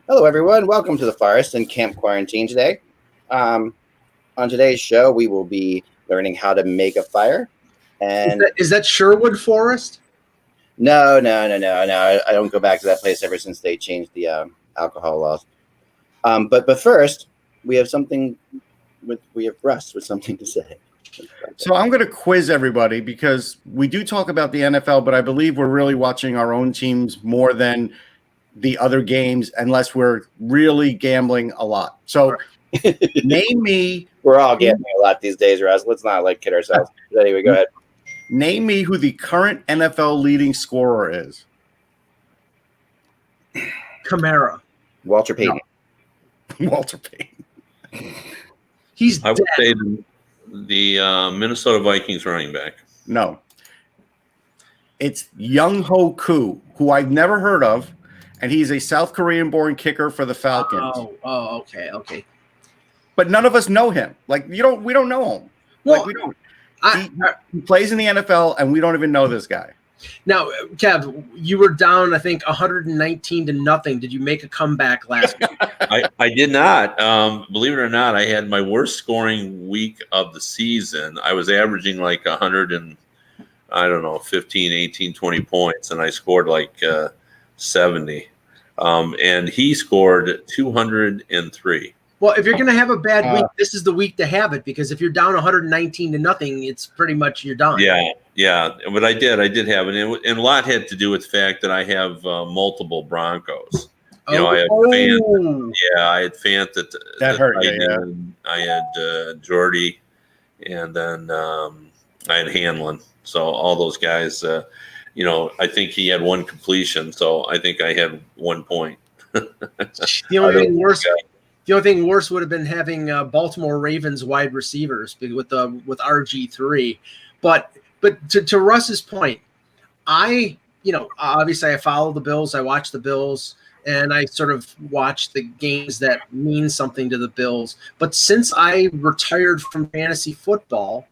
Hello, everyone. Welcome to the forest and camp quarantine today. On today's show, we will be learning how to make a fire. And is that Sherwood Forest? No. I don't go back to that place ever since they changed the alcohol laws. But first, we have Russ with something to say. So I'm going to quiz everybody because we do talk about the NFL, but I believe we're really watching our own teams more than the other games, unless we're really gambling a lot. So name me. We're all gambling a lot these days, Russ. Let's not kid ourselves. Anyway, go ahead. Name me who the current NFL leading scorer is. Kamara. Walter Payton. No. Walter Payton. I would say the Minnesota Vikings running back. No. It's Young Ho Koo, who I've never heard of, and he's a South Korean-born kicker for the Falcons. Okay. But none of us know him. We don't know him. Well, we don't. He plays in the NFL, and we don't even know this guy. Now, Kev, you were down, I think, 119-0. Did you make a comeback last week? I did not. Believe it or not, I had my worst scoring week of the season. I was averaging 100 and, 15, 18, 20 points, and I scored 70. And he scored 203. Well, if you're going to have a bad week, this is the week to have it, because if you're down 119-0, it's pretty much you're done. Yeah. But I did have it. And a lot had to do with the fact that I have multiple Broncos. I had Fant. Yeah, I had Fant that hurt. I had Jordy, and then I had Hanlon. So all those guys, I think he had one completion. So I think I had 1 point. The only thing worse would have been having Baltimore Ravens wide receivers with RG3. But to Russ's point, obviously I follow the Bills. I watch the Bills, and I sort of watch the games that mean something to the Bills. But since I retired from fantasy football,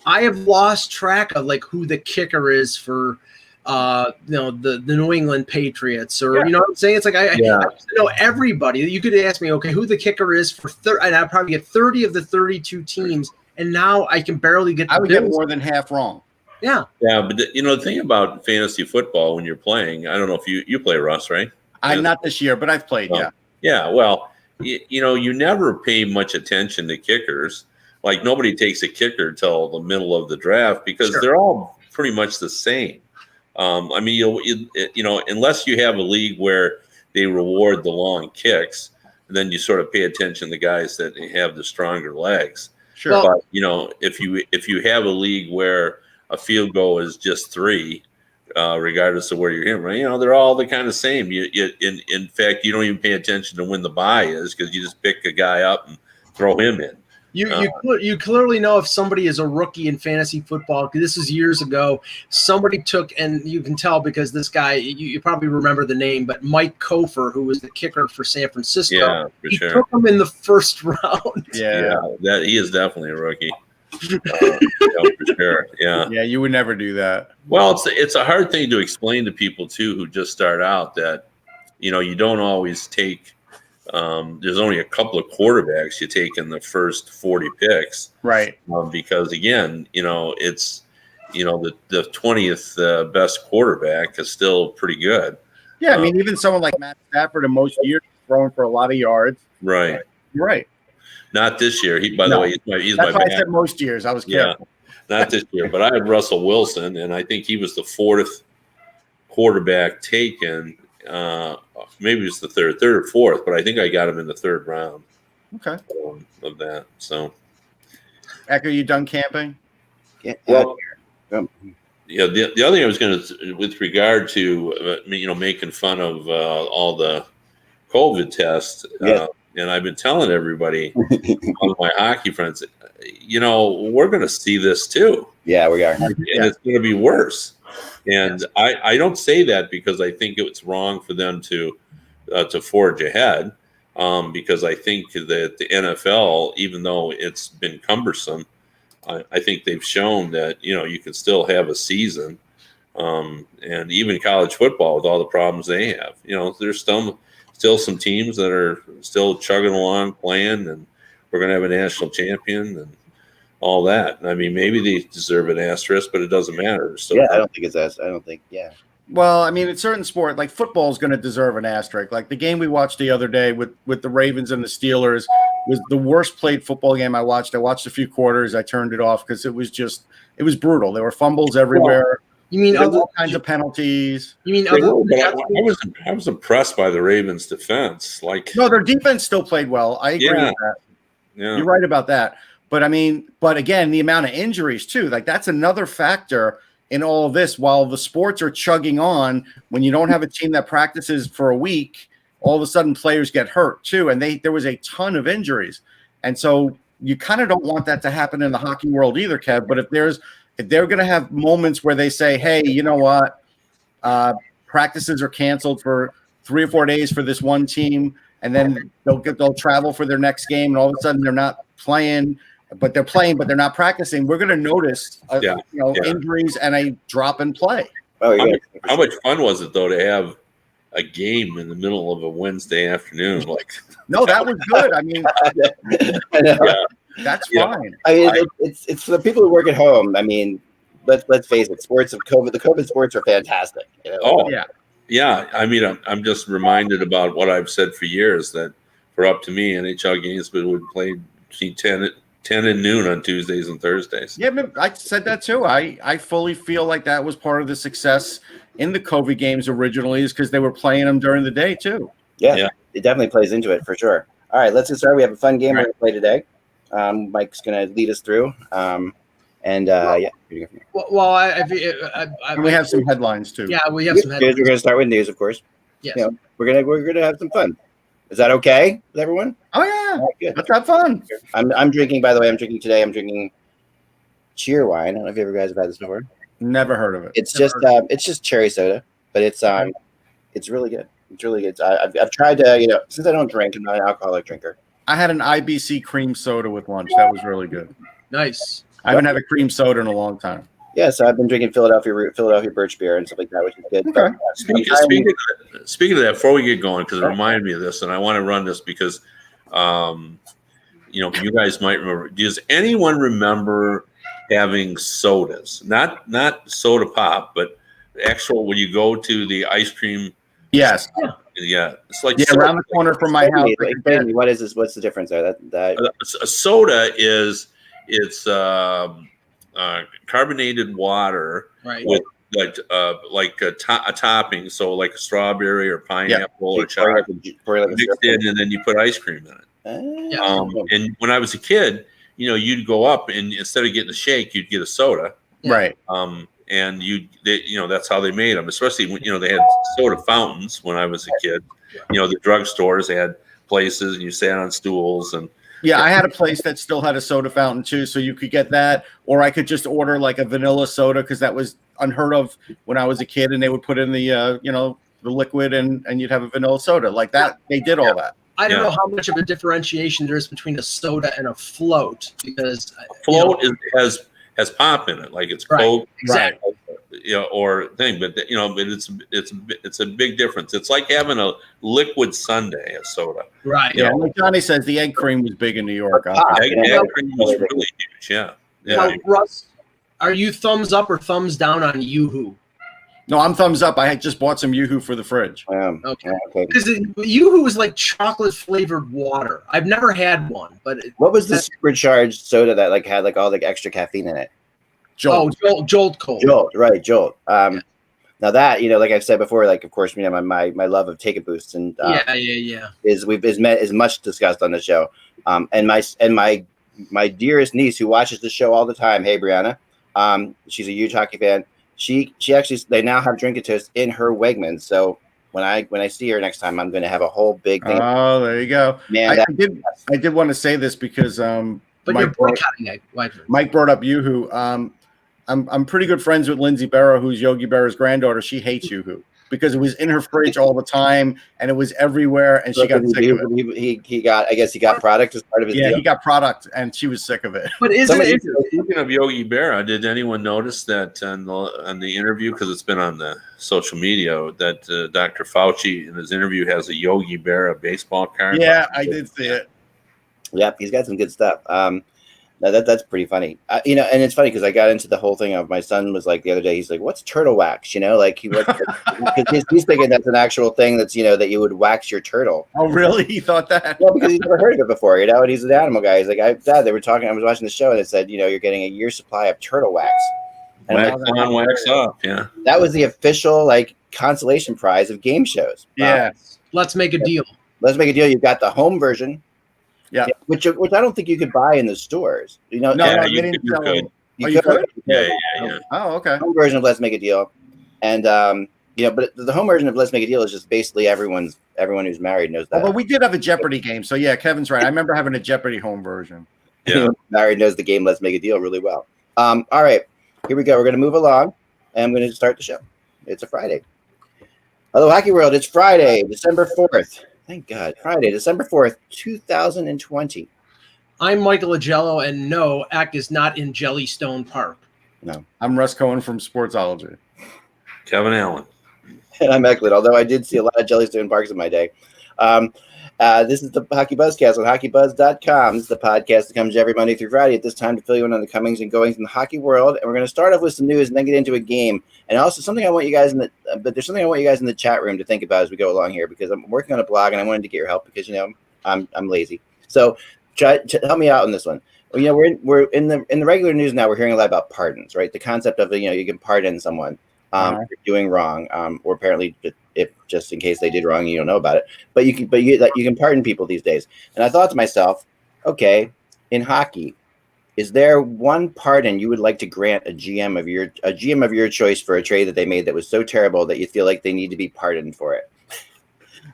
I have lost track of who the kicker is for the New England Patriots, or you know what I'm saying? It's I know everybody. You could ask me, okay, who the kicker is for and I'd probably get 30 of the 32 teams, and now I can barely get. I would get more than half wrong. Yeah, but the thing about fantasy football when you're playing, I don't know if you play, Russ, right? I'm not this year, but I've played. Yeah. Well, you never pay much attention to kickers. Nobody takes a kicker till the middle of the draft because they're all pretty much the same. Unless you have a league where they reward the long kicks, then you sort of pay attention to guys that have the stronger legs. Sure. But if you have a league where a field goal is just 3, regardless of where you're in, right? They're all the kind of same. In fact, you don't even pay attention to when the bye is because you just pick a guy up and throw him in. You clearly know if somebody is a rookie in fantasy football. This is years ago. Somebody took, and you can tell because this guy, you probably remember the name, but Mike Kofer, who was the kicker for San Francisco, took him in the first round. Yeah, that he is definitely a rookie. For sure. Yeah, you would never do that. Well, it's a hard thing to explain to people too who just start out that you don't always take. There's only a couple of quarterbacks you take in the first 40 picks, right? Because again, it's the 20th best quarterback is still pretty good. Yeah, even someone like Matt Stafford in most years throwing for a lot of yards. Right. Not this year. By the way, he's that's my why bad. I said most years. I was careful. Not this year, but I had Russell Wilson, and I think he was the 4th quarterback taken. Maybe it's the third or fourth, but I think I got him in the 3rd round. Okay. Of that. So, Echo, you done camping? Well, the other thing I was going to, with regard to making fun of all the COVID tests, and I've been telling everybody, all of my hockey friends, we're going to see this too. Yeah, we are, and it's going to be worse. And I don't say that because I think it's wrong for them to forge ahead, because I think that the NFL, even though it's been cumbersome, I think they've shown that you can still have a season And even college football with all the problems they have. There's still some teams that are still chugging along, playing, and we're going to have a national champion and all that. I mean, maybe they deserve an asterisk, but it doesn't matter. So yeah, I don't think it's that. I don't think. Yeah. Well, I mean, in certain sport, like football is going to deserve an asterisk. Like the game we watched the other day with the Ravens and the Steelers was the worst played football game I watched. I watched a few quarters. I turned it off because it was brutal. There were fumbles everywhere. You mean all kinds of penties? You mean I was impressed by the Ravens' defense. No, their defense still played well. I agree with that. Yeah. You're right about that. But I mean, again, the amount of injuries too, like that's another factor in all of this. While the sports are chugging on, when you don't have a team that practices for a week, all of a sudden players get hurt too. And there was a ton of injuries. And so you kind of don't want that to happen in the hockey world either, Kev. But if they're going to have moments where they say, hey, you know what, practices are canceled for 3 or 4 days for this one team, and then they'll travel for their next game, and all of a sudden they're not playing, but they're playing, but they're not practicing. We're going to notice, injuries and a drop in play. Oh, yeah. How much fun was it though to have a game in the middle of a Wednesday afternoon? No, that was good. I mean, I know. Yeah. That's fine. I mean, it's for the people who work at home. I mean, let's face it. Sports of COVID, the COVID sports are fantastic. Oh yeah. I mean, I'm just reminded about what I've said for years, that for up to me, NHL games would play between 10 and noon on Tuesdays and Thursdays. Yeah, I said that too. I fully feel like that was part of the success in the COVID games originally, is because they were playing them during the day too. Yeah, it definitely plays into it for sure. All right, let's get started. We have a fun game we're going to play today. Mike's going to lead us through. Well, we have some headlines too. Yeah, we have some headlines. We're going to start with news, of course. Yes. We're gonna have some fun. Is that okay with everyone? Oh yeah, right, good. Let's have fun. I'm drinking. By the way, I'm drinking today. I'm drinking cheer wine. I don't know if you guys have had this before. Never heard of it. It's just cherry soda, but it's really good. It's really good. I've tried to since I don't drink, I'm not an alcoholic drinker. I had an IBC cream soda with lunch. That was really good. Nice. I haven't had a cream soda in a long time. Yeah, so I've been drinking Philadelphia birch beer and stuff like that, which is good. Okay. Speaking of that, before we get going, because it reminded me of this, and I want to run this because, you guys might remember. Does anyone remember having sodas? Not soda pop, but actual when you go to the ice cream. Yes. Yeah, it's like around the corner from my house. Explain me, what is this? What's the difference there? A soda is carbonated water, right, with like a topping, so like a strawberry or pineapple or chocolate mixed in, and then you put ice cream in it. And when I was a kid, you'd go up and instead of getting a shake, you'd get a soda, right? And that's how they made them. Especially when they had soda fountains when I was a kid. The drugstores, they had places, and you sat on stools and. Yeah, I had a place that still had a soda fountain too, so you could get that, or I could just order like a vanilla soda because that was unheard of when I was a kid, and they would put in the the liquid and you'd have a vanilla soda like that. They did all that. I don't know how much of a differentiation there is between a soda and a float, because float has pop in it, like it's Coke, exactly, or thing, but it's a big difference. It's like having a liquid sundae, a soda, right? Yeah, like Johnny says, the egg cream was big in New York. Egg cream was really huge. Yeah. Now, Russ, are you thumbs up or thumbs down on Yoo-hoo? No, I'm thumbs up. I had just bought some Yoo-hoo for the fridge. Okay. Because Yoo-hoo is like chocolate flavored water. I've never had one, but what was the supercharged soda that had all the extra caffeine in it? Jolt. Jolt Cold. Jolt. Now that like I've said before, of course, my love of Take a Boost and is much discussed on the show. And my dearest niece who watches the show all the time. Hey, Brianna. She's a huge hockey fan. She actually, they now have Drink-A-Toast in her Wegmans. So when I see her next time, I'm going to have a whole big thing. Oh, there you go. Man, I did want to say this because but Mike, you're boycotting it. Mike brought up Yoo-Hoo. I'm pretty good friends with Lindsay Barrow, who's Yogi Berra's granddaughter. She hates Yoo-Hoo. because it was in her fridge all the time and it was everywhere, and she got sick of it. He got product as part of his deal. He got product, and she was sick of it. But speaking of Yogi Berra, did anyone notice that on the interview, because it's been on the social media, that Dr. Fauci in his interview has a Yogi Berra baseball card? Yeah, I did see it. Yep, he's got some good stuff. That's pretty funny. And it's funny because I got into the whole thing of my son was like the other day, he's like, what's turtle wax? Like he's thinking that's an actual thing that's, that you would wax your turtle. Oh, really? He thought that? Well, because he's never heard of it before, and he's an animal guy. He's like, Dad, they were talking, I was watching the show and it said, you're getting a year's supply of turtle wax. And wax on, wax off, yeah. That was the official, consolation prize of game shows. Yeah. Let's make a deal. Let's make a deal. You've got the home version. Yeah, which I don't think you could buy in the stores. No, you could. You could? Yeah. Oh, okay. Home version of Let's Make a Deal, and but the home version of Let's Make a Deal is just basically everyone who's married knows that. But we did have a Jeopardy game, so yeah, Kevin's right. I remember having a Jeopardy home version. Yeah, married knows the game Let's Make a Deal really well. All right, here we go. We're going to move along, and I'm going to start the show. It's a Friday. Hello, Hockey World. It's Friday, December 4th. Thank God. Friday, December 4th, 2020. I'm Michael Agello, and no, Ack is not in Jellystone Park. No. I'm Russ Cohen from Sportsology. Kevin Allen. And I'm Eklund, although I did see a lot of Jellystone Parks in my day. This is the Hockey Buzzcast on HockeyBuzz.com. This is the podcast that comes every Monday through Friday at this time to fill you in on the comings and goings in the hockey world. And we're going to start off with some news and then get into a game. And also something I want you guys in the chat room to think about as we go along here, because I'm working on a blog and I wanted to get your help because I'm lazy. So try to help me out on this one. Well, we're in the regular news now. We're hearing a lot about pardons, right? The concept of you can pardon someone for doing wrong, or apparently if just in case they did wrong, you don't know about it. But you can pardon people these days. And I thought to myself, okay, in hockey, is there one pardon you would like to grant a GM of your choice for a trade that they made that was so terrible that you feel like they need to be pardoned for it?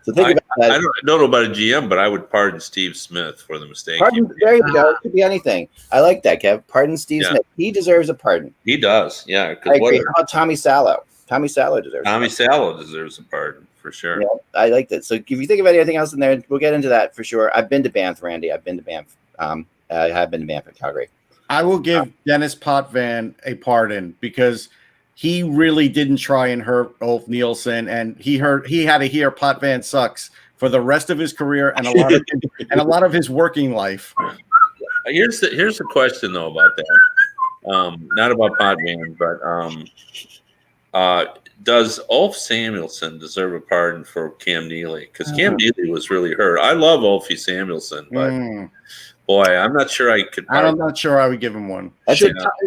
So think about that. I don't know about a GM, but I would pardon Steve Smith for the mistake. There you go. It could be anything. I like that, Kev. Pardon Steve Smith. He deserves a pardon. He does. Yeah. I agree. How about Tommy Salo? Tommy Salo deserves a pardon for sure. Yeah, I like that. So if you think of anything else in there, we'll get into that for sure. I've been to Banff, Randy. I've been to Banff. I have been to Banff and Calgary. I will give Dennis Potvin a pardon because he really didn't try and hurt Ulf Nielsen, and he had to hear Potvin sucks for the rest of his career and a lot of his working life. Here's the question though about that. Not about Potvin, but does Ulf Samuelsson deserve a pardon for Cam Neely? Because Cam Neely was really hurt. I love Ulfie Samuelsson, but boy, I'm not sure I could. I'm not sure I would give him one.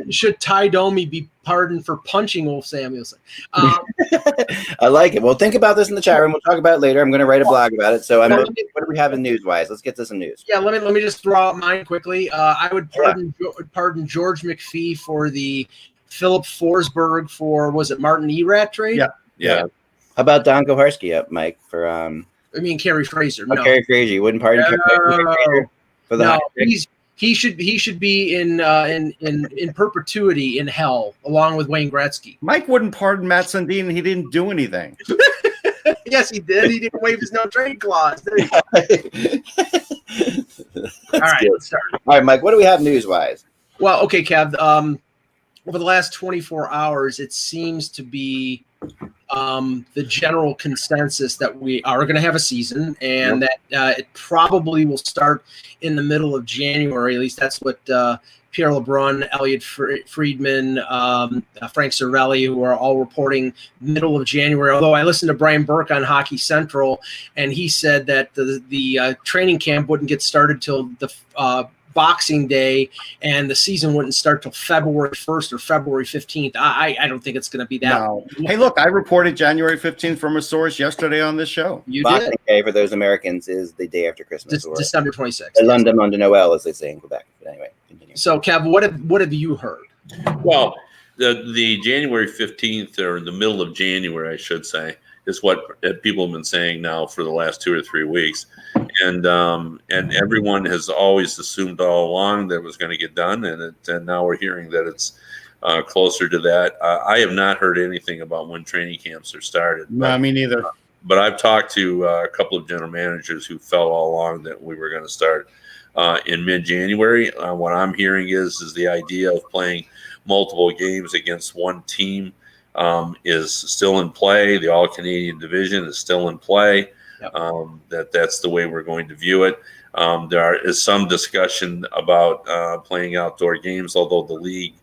Should Ty Domi be pardoned for punching Ulf Samuelsson? I like it. Well, think about this in the chat room. We'll talk about it later. I'm going to write a blog about it. So, what do we have in news-wise? Let's get to some news. Yeah, let me just throw out mine quickly. I would pardon George McPhee for the Philip Forsberg for, was it Martin Erat trade? Yeah. How about Don Koharski Mike, for I mean Kerry Fraser. No. Kerry Fraser. You wouldn't pardon Kerry Fraser for the he should be in perpetuity in hell along with Wayne Gretzky. Mike wouldn't pardon Matt Sundin. He didn't do anything. Yes, he did. He didn't waive his no trade clause. There you go. All right, let's start. All right, Mike. What do we have news-wise? Well, okay, Kev. Over the last 24 hours, it seems to be the general consensus that we are going to have a season, and that it probably will start in the middle of January. At least that's what Pierre LeBrun, Elliot Friedman, Frank Cervelli, who are all reporting middle of January. Although I listened to Brian Burke on Hockey Central, and he said that the training camp wouldn't get started till the Boxing Day, and the season wouldn't start till February 1st or February 15th. I don't think it's going to be that. No. Hey, look, I reported January 15th from a source yesterday on this show. You Boxing did. Day for those Americans is the day after Christmas. December 26th. London under Noel, as they say in Quebec. But anyway, continue. So, Kev, what have you heard? Well, the January 15th, or the middle of January, I should say, is what people have been saying now for the last 2 or 3 weeks. And everyone has always assumed all along that it was going to get done, and now we're hearing that it's closer to that. I have not heard anything about when training camps are started. No, me neither. But I've talked to a couple of general managers who felt all along that we were going to start in mid-January. What I'm hearing is the idea of playing multiple games against one team is still in play. The All-Canadian division is still in play. Yep. That's the way we're going to view it. There is some discussion about playing outdoor games, although the league,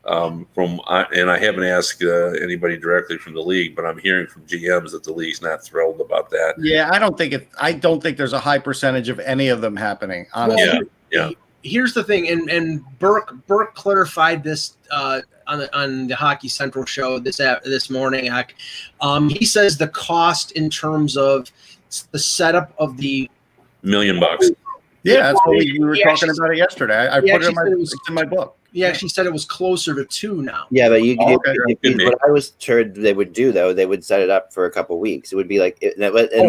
and I haven't asked anybody directly from the league, but I'm hearing from GMs that the league's not thrilled about that. Yeah, I don't think there's a high percentage of any of them happening. Honestly, yeah. Here's the thing, and Burke clarified this on the Hockey Central show this morning. He says the cost in terms of the setup of the $1 million. Yeah, that's what we were talking about it yesterday. I put it in my book. He actually said it was closer to 2 now. Yeah, but what I was told they would do, though, they would set it up for a couple of weeks. It would be like it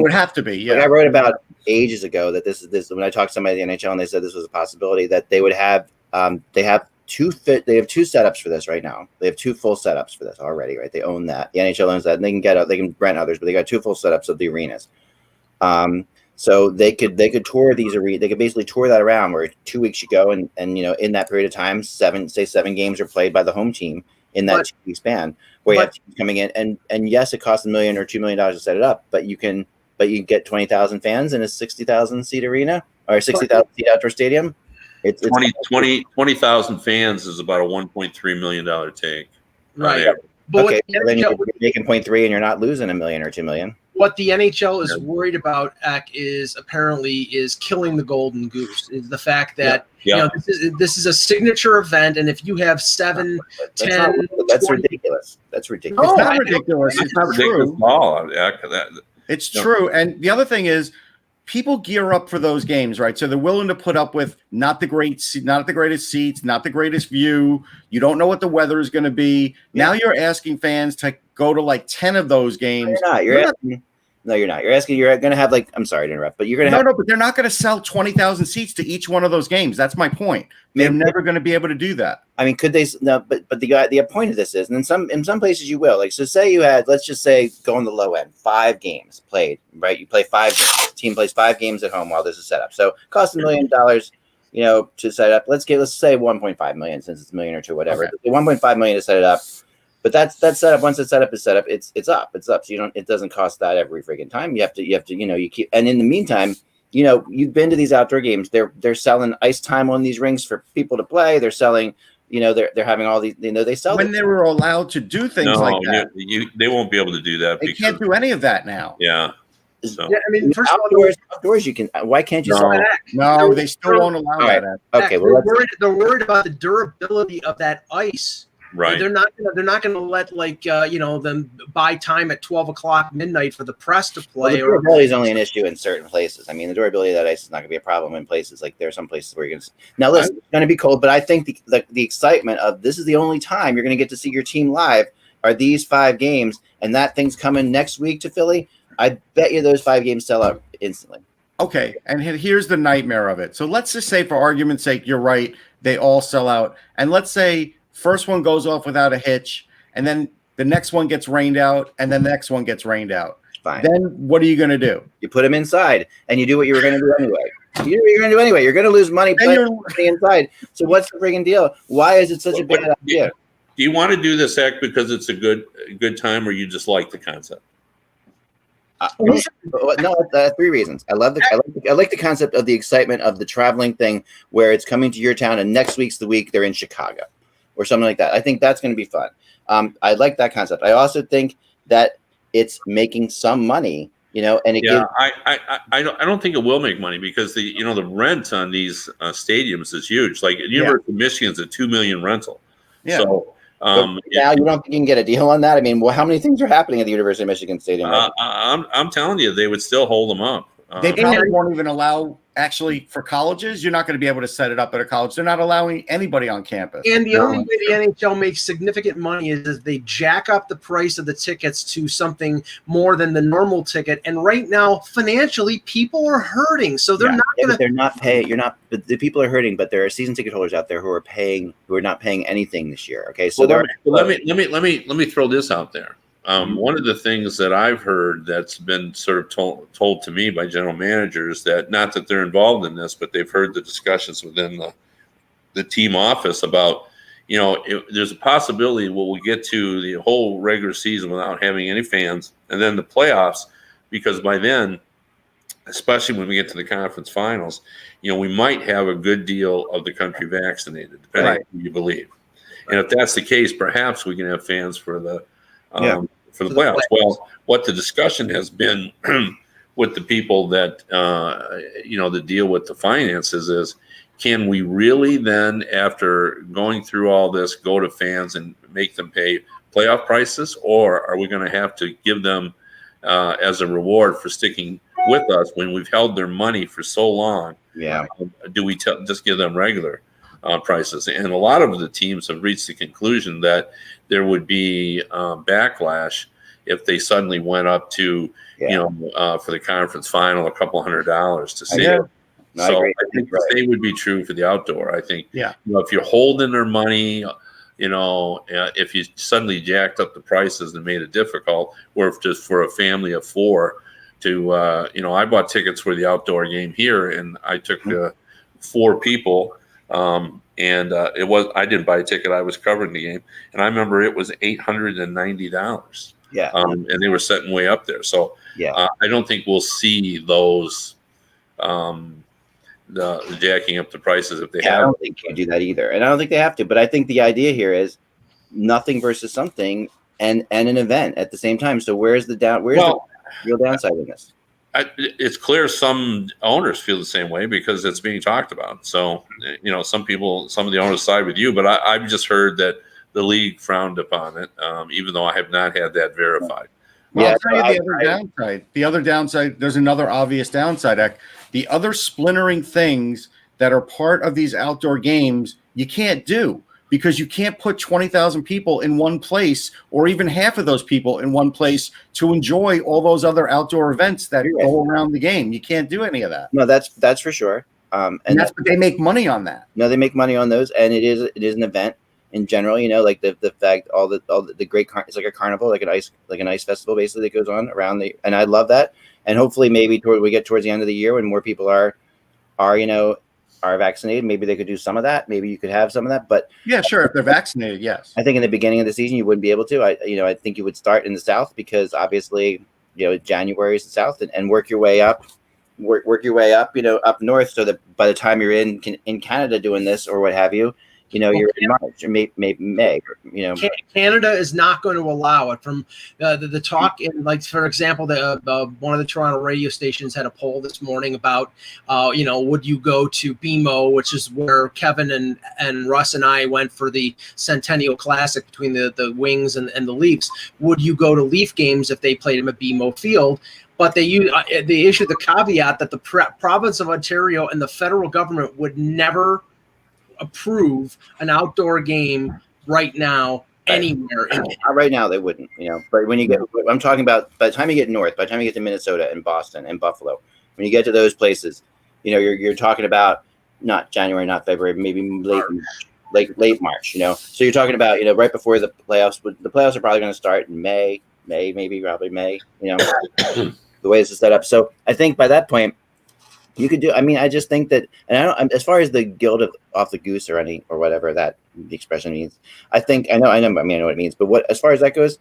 would have to be. Yeah, like I wrote about ages ago that this when I talked to somebody at the NHL and they said this was a possibility that they would have they have two setups for this right now. They have 2 full setups for this already, right? They own that. The NHL owns that, and they can rent others, but they got 2 full setups of the arenas. So they could tour these arenas. They could basically tour that around where 2 weeks you go and in that period of time, 7 games are played by the home team in that 2-week span where you have teams coming in and yes, it costs $1 million or $2 million to set it up, but you get 20,000 fans in a 60,000 seat arena or 60,000 seat outdoor stadium. It's 20,000 fans is about a $1.3 million take. Right. But okay, then you're making 0.3 and you're not losing $1 million or $2 million. What the NHL is worried about, is killing the golden goose. Is the fact that this is a signature event, and if you have 7, 10, that's 20, ridiculous. That's ridiculous. It's not ridiculous. It's not true. It's true. And the other thing is, people gear up for those games, right? So they're willing to put up with not the greatest seats, not the greatest view. You don't know what the weather is going to be. Now you're asking fans to go to like 10 of those games. No, you're not. You're asking. You're going to have I'm sorry to interrupt, but you're going to have. No, but they're not going to sell 20,000 seats to each one of those games. That's my point. They're never going to be able to do that. I mean, could they? No, but the point of this is, and in some places you will. Like, so say you had, let's just say, go on the low end, 5 games played. Right, you play 5 games. The team plays 5 games at home while this is set up. So, cost $1 million, to set up. Let's say 1.5 million since it's $1 million or $2 million, whatever. Okay. 1.5 million to set it up. But that's set up. Once it's set up, it's up. So it doesn't cost that every freaking time. You have to, you keep. And in the meantime, you've been to these outdoor games. They're selling ice time on these rinks for people to play. They're selling, they're having all these, they sell when they were allowed to do things like that. They won't be able to do that. They can't do any of that now. Yeah. So. Yeah, I mean, first outdoors you can. Why can't you sell that? No, they still won't allow that. Okay, well, they're worried about the durability of that ice. Right. They're not going to let them buy time at 12 o'clock midnight for the press to play. The durability is only an issue in certain places. I mean, the durability of that ice is not going to be a problem in places like there are some places where you're going to. Now, listen, it's going to be cold, but I think the excitement of this is the only time you're going to get to see your team live are these 5 games, and that thing's coming next week to Philly. I bet you those 5 games sell out instantly. Okay, and here's the nightmare of it. So let's just say, for argument's sake, you're right. They all sell out, and let's say. First one goes off without a hitch, and then the next one gets rained out, and then the next one gets rained out. Fine. Then what are you going to do? You put them inside, and you do what you were going to do anyway. You do what you're going to do anyway. You're going to lose money playing inside. So what's the freaking deal? Why is it such a bad idea? Do you want to do this act because it's a good time, or you just like the concept? No, 3 reasons. I like the concept of the excitement of the traveling thing, where it's coming to your town, and next week's the week they're in Chicago. Or something like that. I think that's going to be fun. I like that concept. I also think that it's making some money, and it gives. I don't think it will make money because the rent on these stadiums is huge. Like University of Michigan's a $2 million rental. Yeah. So now you don't think you can get a deal on that? I mean, how many things are happening at the University of Michigan stadium? I'm telling you, they would still hold them up. They probably won't even allow actually, for colleges, you're not going to be able to set it up at a college. They're not allowing anybody on campus. And the only way the NHL makes significant money is they jack up the price of the tickets to something more than the normal ticket. And right now, financially, people are hurting. So they're not going to. They're not paying. You're not. But the people are hurting. But there are season ticket holders out there who are not paying anything this year. Okay, so let me throw this out there. One of the things that I've heard that's been sort of told to me by general managers, that not that they're involved in this, but they've heard the discussions within the team office about, there's a possibility we'll get to the whole regular season without having any fans, and then the playoffs, because by then, especially when we get to the conference finals, we might have a good deal of the country vaccinated, depending on who you believe. And if that's the case, perhaps we can have fans for the playoffs. Well, what the discussion has been with the people that that deal with the finances is, can we really then, after going through all this, go to fans and make them pay playoff prices, or are we going to have to give them as a reward for sticking with us when we've held their money for so long? Yeah. Do we just give them regular prices? And a lot of the teams have reached the conclusion that there would be backlash if they suddenly went up to, for the conference final, $200 to see it. So I think the same would be true for the outdoor. I think, if you're holding their money, if you suddenly jacked up the prices and made it difficult, or if just for a family of four to, I bought tickets for the outdoor game here, and I took 4 people. I didn't buy a ticket. I was covering the game, and I remember it was $890. Yeah. And they were setting way up there. So I don't think we'll see those, the jacking up the prices if they have. I don't think you do that either. And I don't think they have to, but I think the idea here is nothing versus something and an event at the same time. So where's the real downside in this? It's clear some owners feel the same way because it's being talked about. So, some of the owners side with you, but I've just heard that the league frowned upon it, even though I have not had that verified. Well, I'll tell you the other downside. The other downside, there's another obvious downside. The other splintering things that are part of these outdoor games, you can't do, because you can't put 20,000 people in one place, or even half of those people in one place, to enjoy all those other outdoor events that go around the game. You can't do any of that. No, that's for sure. And that's what they make money on that. No, they make money on those, and it is an event in general. Like the fact all the great it's like a carnival, like an ice festival basically that goes on around and I love that. And hopefully maybe we get towards the end of the year when more people are vaccinated, maybe they could do some of that. Maybe you could have some of that. But yeah, sure, if they're vaccinated, yes. I think in the beginning of the season you wouldn't be able to. I think you would start in the South, because obviously January is the South, and work your way up. Work your way up, up north, so that by the time you're in Canada doing this or what have you, you're in March or maybe May. Canada is not going to allow it. From the talk in, like, for example, one of the Toronto radio stations had a poll this morning about, would you go to BMO, which is where Kevin and Russ and I went for the Centennial Classic between the Wings and the Leafs. Would you go to Leaf games if they played them at BMO Field? But they issued the caveat that the province of Ontario and the federal government would never approve an outdoor game right now anywhere. Right now they wouldn't, but when you get, I'm talking about by the time you get north, by the time you get to Minnesota and Boston and Buffalo, when you get to those places, you're talking about not January, not February, maybe late March, so you're talking about, right before the playoffs. The playoffs are probably going to start in May, probably May, the way this is set up. So I think by that point, you could do. I mean, I just think that, and I don't. As far as the guild off the goose or whatever that the expression means, I know. I know what it means. But as far as that goes,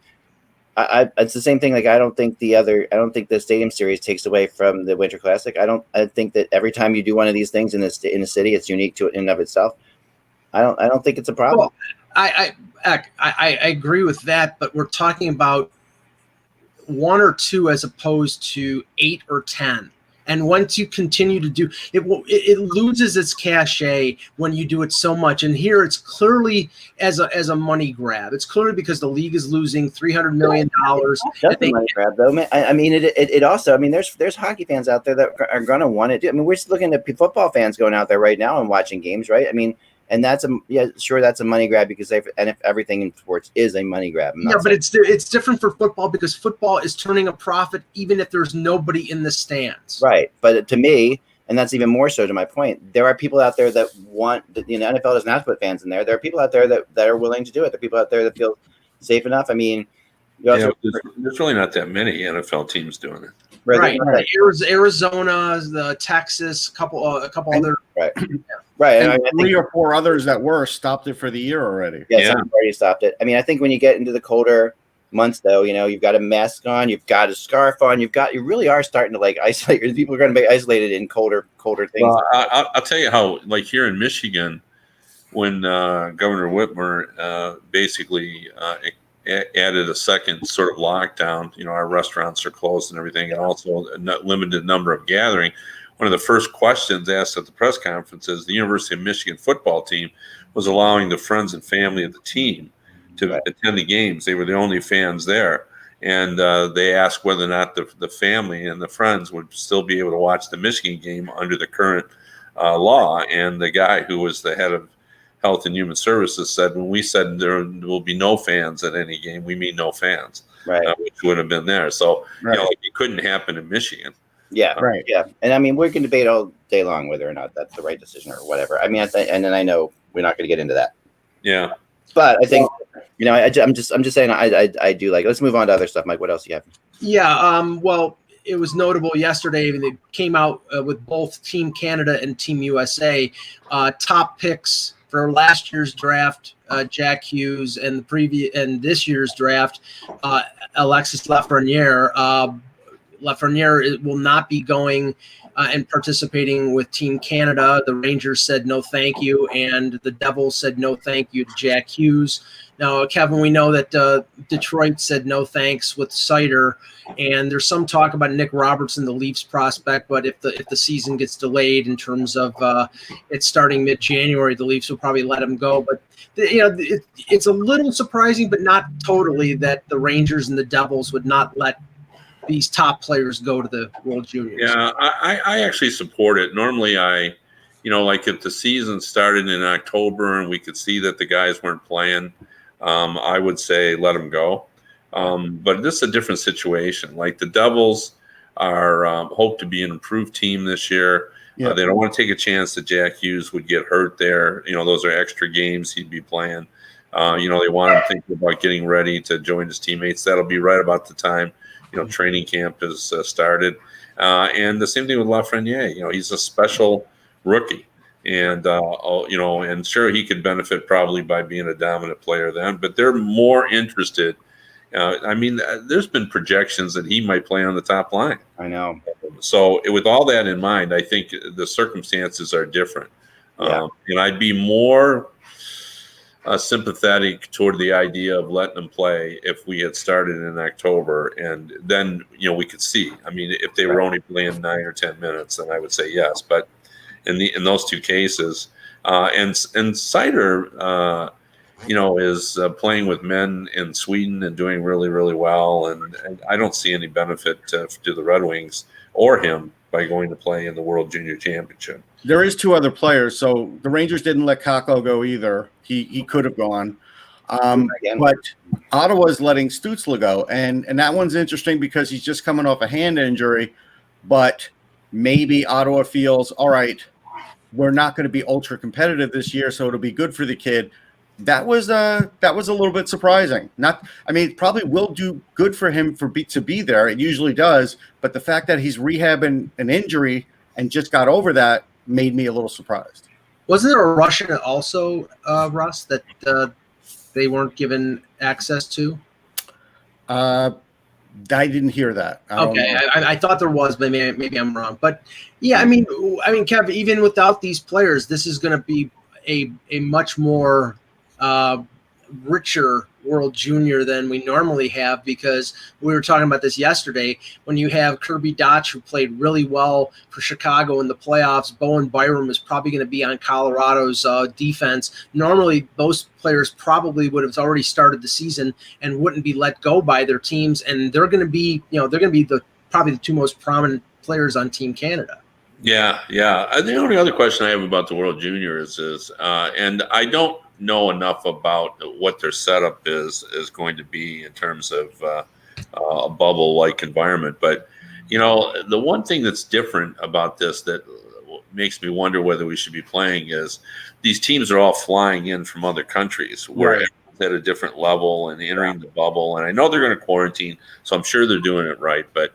it's the same thing. Like I don't think the Stadium Series takes away from the Winter Classic. I think that every time you do one of these things in a city, it's unique to it in and of itself. I don't think it's a problem. Well, I agree with that, but we're talking about 1 or 2 as opposed to 8 or 10. And once you continue to do it, it loses its cachet when you do it so much. And here it's clearly as a money grab. It's clearly because the league is losing $300 million. That's a money grab, though. I mean, it also. I mean, there's hockey fans out there that are going to want to do. I mean, we're just looking at football fans going out there right now and watching games, right? I mean. And that's a money grab because if everything in sports is a money grab. Yeah, but it's different for football because football is turning a profit even if there's nobody in the stands. Right, but to me, and that's even more so to my point, there are people out there that want. NFL doesn't have to put fans in there. There are people out there that are willing to do it. There are people out there that feel safe enough. I mean, there's really not that many NFL teams doing it. Right. Arizona, the Texas, a couple other. Right. Right. And I think 3 or 4 others that were stopped it for the year already. Yeah, some already stopped it. I mean, I think when you get into the colder months, though, you've got a mask on, you've got a scarf on, you really are starting to like isolate. People are going to be isolated in colder things. Well, I'll tell you how, like here in Michigan, when Governor Whitmer basically added a second sort of lockdown, our restaurants are closed and everything, and also a limited number of gathering. One of the first questions asked at the press conference is the University of Michigan football team was allowing the friends and family of the team to attend the games. They were the only fans there. And they asked whether or not the family and the friends would still be able to watch the Michigan game under the current law. And the guy who was the head of Health and Human Services said, when we said there will be no fans at any game, we mean no fans, which would have been there. So, it couldn't happen in Michigan. Yeah, right. Yeah, and I mean, we can debate all day long whether or not that's the right decision or whatever. I mean, and then I know we're not going to get into that. Yeah, but I think I'm just saying I do like. Let's move on to other stuff, Mike. What else do you have? Yeah. Well, it was notable yesterday. They came out with both Team Canada and Team USA top picks for last year's draft. Jack Hughes and this year's draft, Alexis Lafreniere. Lafreniere will not be going and participating with Team Canada. The Rangers said no thank you, and the Devils said no thank you to Jack Hughes. Now, Kevin, we know that Detroit said no thanks with Sider, and there's some talk about Nick Robertson, the Leafs prospect, but if the season gets delayed in terms of it's starting mid-January, the Leafs will probably let him go. But it's a little surprising, but not totally, that the Rangers and the Devils would not let these top players go to the World Juniors. Yeah, I actually support it. Normally like if the season started in October and we could see that the guys weren't playing, I would say let them go. But this is a different situation. Like the Devils are hope to be an improved team this year. Yeah. They don't want to take a chance that Jack Hughes would get hurt there. Those are extra games he'd be playing. They want him thinking about getting ready to join his teammates. That'll be right about the time training camp has started. And the same thing with Lafreniere. He's a special rookie. And, and sure, he could benefit probably by being a dominant player then. But they're more interested. There's been projections that he might play on the top line. I know. So with all that in mind, I think the circumstances are different. Yeah. And I'd be more sympathetic toward the idea of letting them play if we had started in October, and then we could see. If they were only playing 9 or 10 minutes, then I would say yes. But in those two cases, and Sider, is playing with men in Sweden and doing really, really well, and I don't see any benefit to the Red Wings or him by going to play in the World Junior Championship. There is 2 other players. So the Rangers didn't let Kakko go either. He could have gone. But Ottawa's letting Stützle go. And that one's interesting because he's just coming off a hand injury. But maybe Ottawa feels, all right, we're not going to be ultra competitive this year, so it'll be good for the kid. That was a little bit surprising. It probably will do good for him to be there. It usually does. But the fact that he's rehabbing an injury and just got over that made me a little surprised. Wasn't there a Russian also, Russ, that they weren't given access to? I didn't hear that. I thought there was, but maybe I'm wrong. But yeah, Kev, even without these players, this is going to be a much more richer World Junior than we normally have, because we were talking about this yesterday. When you have Kirby Dotch, who played really well for Chicago in the playoffs, Bowen Byram is probably going to be on Colorado's defense. Normally, those players probably would have already started the season and wouldn't be let go by their teams, and they're going to be, probably the two most prominent players on Team Canada. Yeah. The only other question I have about the World Juniors is, and I don't know enough about what their setup is going to be in terms of a bubble-like environment. But, the one thing that's different about this that makes me wonder whether we should be playing is these teams are all flying in from other countries where everyone's at a different level and entering the bubble. And I know they're going to quarantine, so I'm sure they're doing it right. But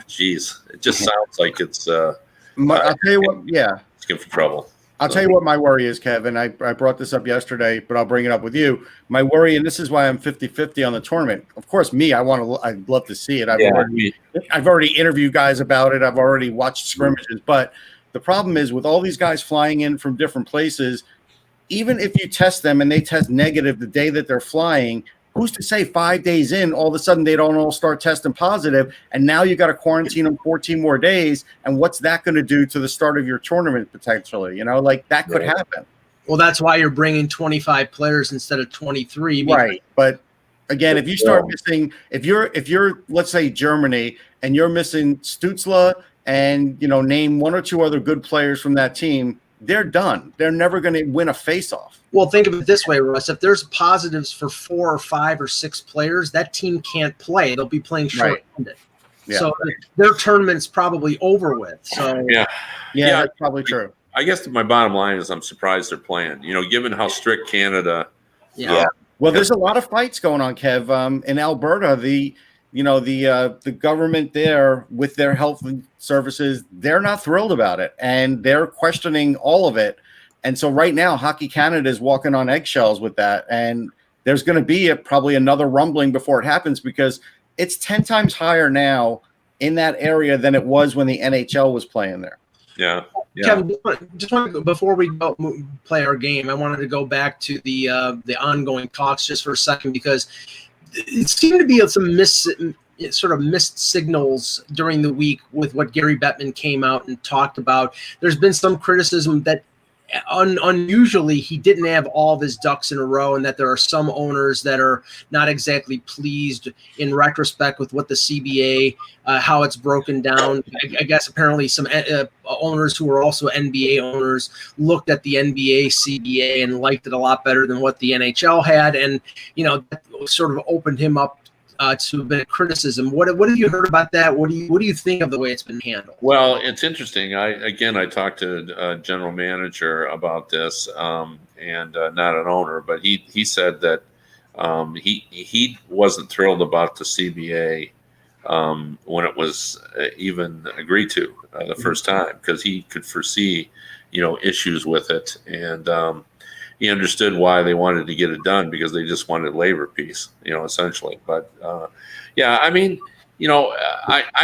geez, it just sounds like it's. I'll tell you what. Yeah, it's getting for trouble. I'll tell you what my worry is, Kevin. I brought this up yesterday, but I'll bring it up with you. My worry, and this is why I'm 50-50 on the tournament. Of course, I'd love to see it. I've already interviewed guys about it. I've already watched scrimmages. But the problem is with all these guys flying in from different places, even if you test them and they test negative the day that they're flying, who's to say 5 days in, all of a sudden they don't all start testing positive, and now you got to quarantine them 14 more days, and what's that going to do to the start of your tournament potentially? That could happen. Well, that's why you're bringing 25 players instead of 23. Right, but again, if you start missing, if you're let's say Germany, and you're missing Stutzla and name one or two other good players from that team, they're done. They're never going to win a face-off. Well, think of it this way, Russ. If there's positives for 4 or 5 or 6 players, that team can't play. They'll be playing short-handed. Yeah. So their tournament's probably over with. So yeah, that's probably true. I guess my bottom line is I'm surprised they're playing. Given how strict Canada. Yeah. Well, there's a lot of fights going on, Kev. In Alberta, the government there with their health services, they're not thrilled about it, and they're questioning all of it. And so right now, Hockey Canada is walking on eggshells with that, and there's going to be probably another rumbling before it happens, because it's 10 times higher now in that area than it was when the NHL was playing there. Yeah. Kevin, before we go play our game, I wanted to go back to the ongoing talks just for a second, because it seemed to be some missed signals during the week with what Gary Bettman came out and talked about. There's been some criticism that unusually he didn't have all of his ducks in a row, and that there are some owners that are not exactly pleased in retrospect with what the CBA, how it's broken down. I guess apparently some owners who are also NBA owners looked at the NBA CBA and liked it a lot better than what the NHL had, and that sort of opened him up to a bit of criticism. What have you heard about that? What do you think of the way it's been handled? Well, it's interesting. I talked to a general manager about this, and not an owner, but he said that he wasn't thrilled about the CBA when it was even agreed to the first time, because he could foresee issues with it, and he understood why they wanted to get it done, because they just wanted labor peace, essentially. But I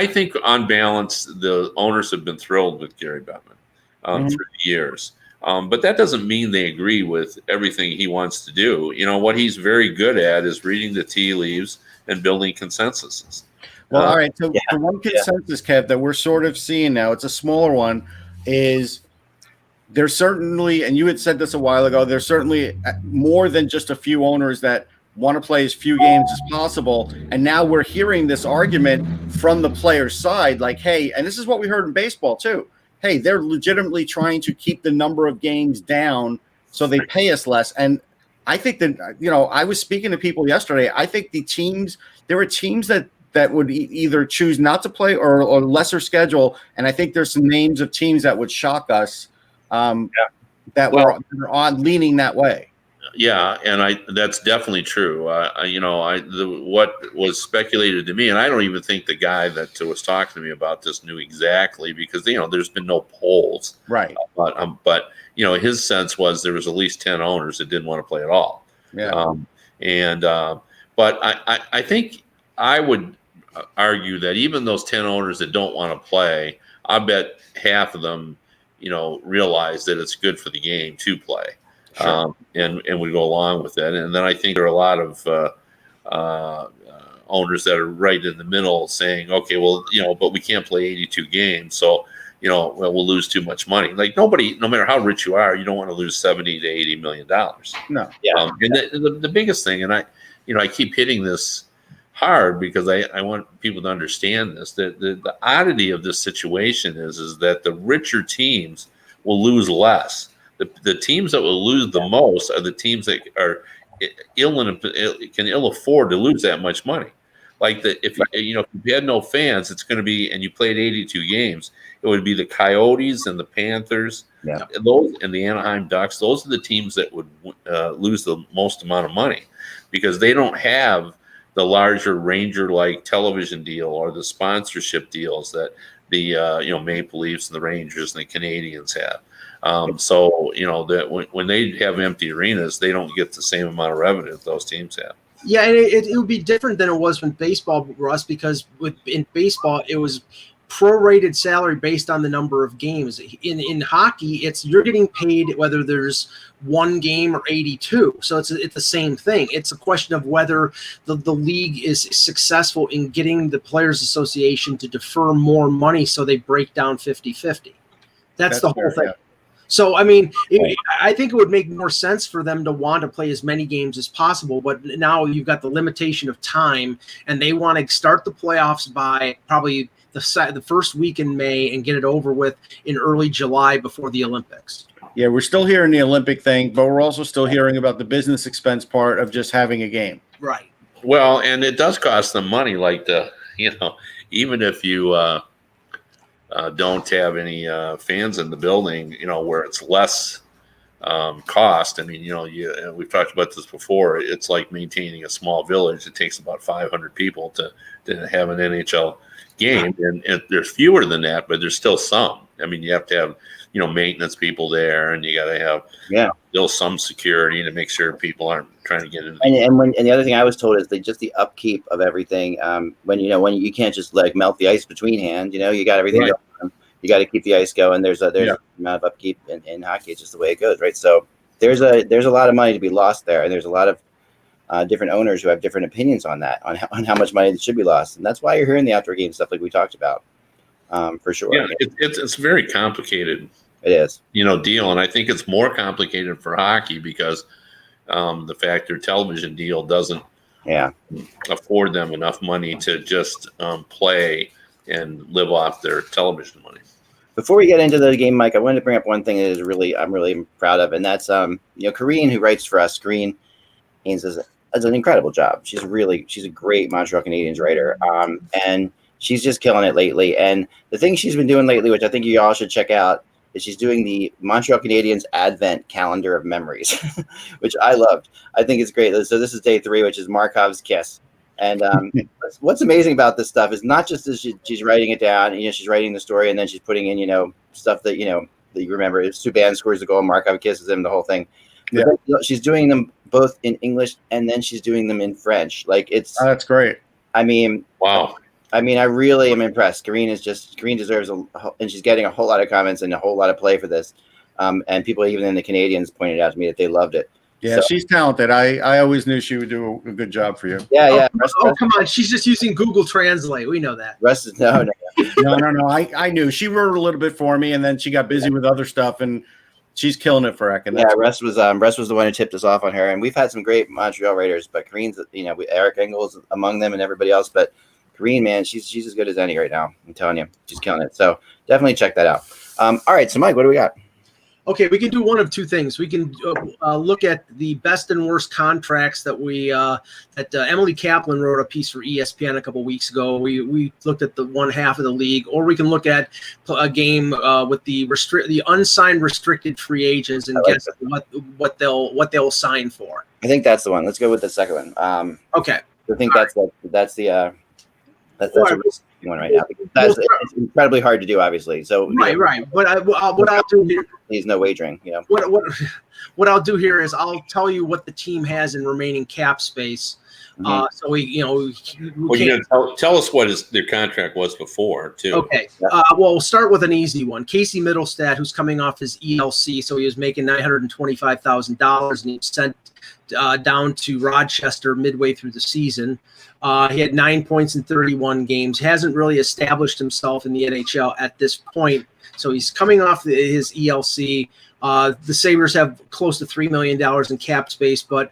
think on balance, the owners have been thrilled with Gary Bettman through the years. But that doesn't mean they agree with everything he wants to do. What he's very good at is reading the tea leaves and building consensuses. Well, all right. So the one consensus, Kev, that we're sort of seeing now, it's a smaller one, is there's certainly, and you had said this a while ago, there's certainly more than just a few owners that want to play as few games as possible. And now we're hearing this argument from the players' side, like, hey, and this is what we heard in baseball too. Hey, they're legitimately trying to keep the number of games down so they pay us less. And I think that, I was speaking to people yesterday. I think there are teams that would either choose not to play or lesser schedule. And I think there's some names of teams that would shock us. That were on leaning that way. Yeah, and that's definitely true. What was speculated to me, and I don't even think the guy that was talking to me about this knew exactly, because there's been no polls, right? But his sense was there was at least 10 owners that didn't want to play at all. Yeah. But I think I would argue that even those 10 owners that don't want to play, I bet half of them realize that it's good for the game to play. Sure. And we go along with it. And then I think there are a lot of owners that are right in the middle saying, okay, well, but we can't play 82 games. So, we'll lose too much money. Like nobody, no matter how rich you are, you don't want to lose $70 to $80 million. No. Yeah. And the biggest thing, and I keep hitting this hard because I want people to understand this, that the oddity of this situation is that the richer teams will lose less. The teams that will lose the most are the teams that are can ill afford to lose that much money. Like if you had no fans, it's going to be, and you played 82 games, it would be the Coyotes and the Panthers, and the Anaheim Ducks. Those are the teams that would lose the most amount of money because they don't have the larger Ranger-like television deal or the sponsorship deals that the Maple Leafs and the Rangers and the Canadians have. So that when they have empty arenas, they don't get the same amount of revenue that those teams have. Yeah, and it would be different than it was with baseball, Russ, because in baseball it was prorated salary based on the number of games. In hockey, you're getting paid whether there's one game or 82. So it's the same thing. It's a question of whether the league is successful in getting the Players Association to defer more money so they break down 50-50. That's the whole thing. Yeah. So, I mean, I think it would make more sense for them to want to play as many games as possible. But now you've got the limitation of time, and they want to start the playoffs by probably the first week in May and get it over with in early July before the Olympics. Yeah, we're still hearing the Olympic thing, but we're also still hearing about the business expense part of just having a game. Right. Well, and it does cost them money, like even if you don't have any fans in the building, where it's less cost. I mean, we've talked about this before. It's like maintaining a small village. It takes about 500 people to have an NHL game, and there's fewer than that, but there's still some. I mean, you have to have maintenance people there, and you got to have still some security to make sure people aren't trying to get in. And the other thing I was told is just the upkeep of everything. When you can't just like melt the ice between hands. You got everything going. You got to keep the ice going. There's an amount of upkeep in hockey. It's just the way it goes, right? So there's a lot of money to be lost there, and there's a lot of different owners who have different opinions on that, on how much money should be lost, and that's why you're hearing the outdoor game stuff like we talked about, for sure. Yeah, it's very complicated. It is, deal, and I think it's more complicated for hockey because the fact their television deal doesn't afford them enough money to just play and live off their television money. Before we get into the game, Mike, I wanted to bring up one thing that I'm really proud of, and that's Karine, who writes for us. Karine Haynes does an incredible job. She's a great Montreal Canadiens writer, and she's just killing it lately. And the thing she's been doing lately, which I think you all should check out, is she's doing the Montreal Canadiens Advent Calendar of Memories, which I loved. I think it's great. So this is day 3, which is Markov's Kiss. And what's amazing about this stuff is not just that she's writing it down, she's writing the story, and then she's putting in, stuff that, that you remember. Subban scores the goal, Markov kisses him, the whole thing. Yeah. But she's doing them both in English, and then she's doing them in French. Like that's great. I mean, wow. I really am impressed. Karine deserves and she's getting a whole lot of comments and a whole lot of play for this. And people even in the Canadians pointed out to me that they loved it. Yeah, so, she's talented. I always knew she would do a good job for you. Yeah. Come on. She's just using Google Translate. We know that. Russ is no. I knew. She wrote a little bit for me, and then she got busy with other stuff, and she's killing it for Ekin. Yeah, Russ was the one who tipped us off on her, and we've had some great Montreal writers, but Karine's, Eric Engel's among them and everybody else, but Karine, man, she's as good as any right now. I'm telling you, she's killing it. So definitely check that out. All right, so Mike, what do we got? Okay, we can do one of two things. We can look at the best and worst contracts that Emily Kaplan wrote a piece for ESPN a couple weeks ago. We looked at the one half of the league, or we can look at a game with the unsigned restricted free agents and guess what they'll sign for. I think that's the one. Let's go with the second one. Okay. I think that's the one right now. It's incredibly hard to do, obviously. So right. But what I'll do here, please no wagering. What I'll do here is I'll tell you what the team has in remaining cap space, So we Well, you know, tell us what their contract was before, too. Okay. Well, we'll start with an easy one. Casey Middlestat, who's coming off his ELC, so he was making $925,000, and he was sent down to Rochester midway through the season. He had 9 points in 31 games. Hasn't really established himself in the NHL at this point, so he's coming off his ELC. The Sabres have close to $3 million in cap space, but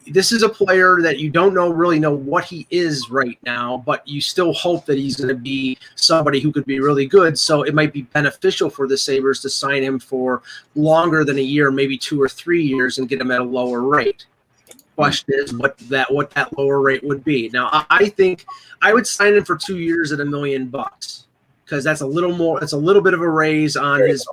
this is a player that you don't really know what he is right now, but you still hope that he's going to be somebody who could be really good. So it might be beneficial for the Sabres to sign him for longer than a year, maybe 2 or 3 years, and get him at a lower rate. Question is what that lower rate would be. Now, I think I would sign him for 2 years at $1 million, because that's a little more. It's a little bit of a raise on his